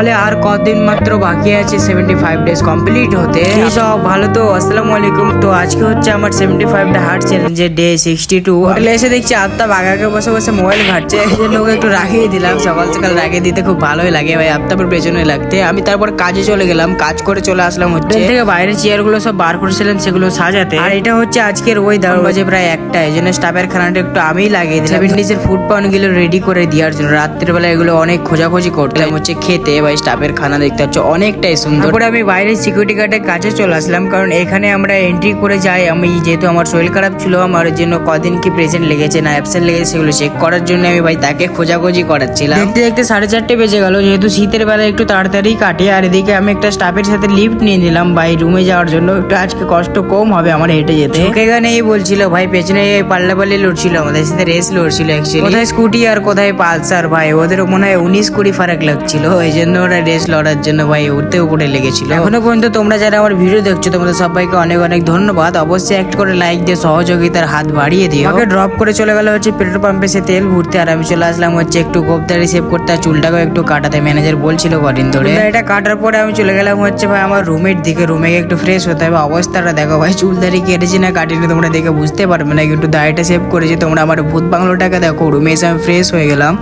তাহলে আর কতদিন মাত্র বাকি আছে 75 ডেজ কমপ্লিট হতে। সব ভালো তো? আসসালামু আলাইকুম। তো আজকে হচ্ছে আমার 75 হার্ট চ্যালেঞ্জের ডে 62। হোটেলে এসে দেখছি আফতাব আগাকে বসে বসে মোবাইল ঘাটছে, এই জন্য ওকে একটু রাখিয়ে দিলাম। সকাল সকাল রাখিয়ে দিতে খুব ভালোই লাগে ভাই, আফতাবের পেছনে লাগতে। আমি তারপর কাজে চলে গেলাম, কাজ করে চলে আসলাম হচ্ছে থেকে বাইরে চেয়ার গুলো সব বার করেছিলাম সেগুলো সাজাতে। আর এটা হচ্ছে আজকের ওয়েদার, বাজে প্রায় 1টা, এই জন্য স্টাফের খানাটা একটু আমিই লাগিয়ে দিলাম 70 ফুড পাউন্ড গুলো রেডি করে দেওয়ার জন্য। রাত্রের বেলা এগুলো অনেক খোঁজাখুঁজি করতাম হচ্ছে খেতে ভাই। স্টাফের খানা দেখতে হচ্ছে অনেকটাই সুন্দর। তারপরে আমি বাইরে সিকিউরিটি গার্ডের কাছে চলে আসলাম, কারণ এখানে আমরা এন্ট্রি করে যাই। আমি যেহেতু আমার শরীর খারাপ ছিল, আমার জন্য কদিন কি প্রেজেন্ট লেগেছে না অ্যাবসেন্ট লেগেছে সেগুলো চেক করার জন্য আমি ভাই তাকে খোঁজাখুঁজি করাচ্ছিলাম। দেখতে দেখতে 4:30 বেজে গেল, যেহেতু শীতের বেলা একটু তাড়াতাড়ি কাটে। আর এদিকে আমি একটা স্টাফের সাথে লিফট নিয়ে নিলাম ভাই রুমে যাওয়ার জন্য। একটু আজকে কষ্ট কম হবে আমার হেঁটে যেতে। ওখানে এই বলছিল ভাই, পেছনে পাল্লাপাল্লি লড়ছিল, আমাদের সাথে রেস লড়ছিল অ্যাকচুয়ালি। কোথায় স্কুটি আর কোথায় পালসার ভাই, ওদের মনে হয় 19-20 ফারাক লাগছিল, এই জন্য ওরা রেস লড়ার জন্য ভাই উঠতে উপরে লেগেছিল। এখনো পর্যন্ত তোমরা যারা আমার ভিডিও দেখছো তোমাদের সবাইকে অনেক অনেক ধন্যবাদ। অবশ্যই একটা করে লাইক দিয়ে সহযোগিতার হাত বাড়িয়ে দিও। ওকে ড্রপ করে চলে গেল হচ্ছে পেট্রোল পাম্পে সে তেল ভরতে, আর আমি চলে আসলাম হচ্ছে একটু গোপদারি সেভ করতে আর চুলটাকে একটু কাটাতে। ম্যানেজার বলছিল কদিন ধরে। এটা কাটার পরে আমি চলে গেলাম হচ্ছে ভাই আমার রুমের দিকে। রুমে একটু ফ্রেশ হতে হবে। অবস্থাটা দেখো ভাই, চুলদারি কেটেছি না কাটিনি তোমরা দেখে বুঝতে পারবে না, কিন্তু দাড়িটা সেভ করেছি তোমরা। আমার ভূত বাংলোটাকে দেখো, রুমে এসে আমি ফ্রেশ হয়ে গেলাম।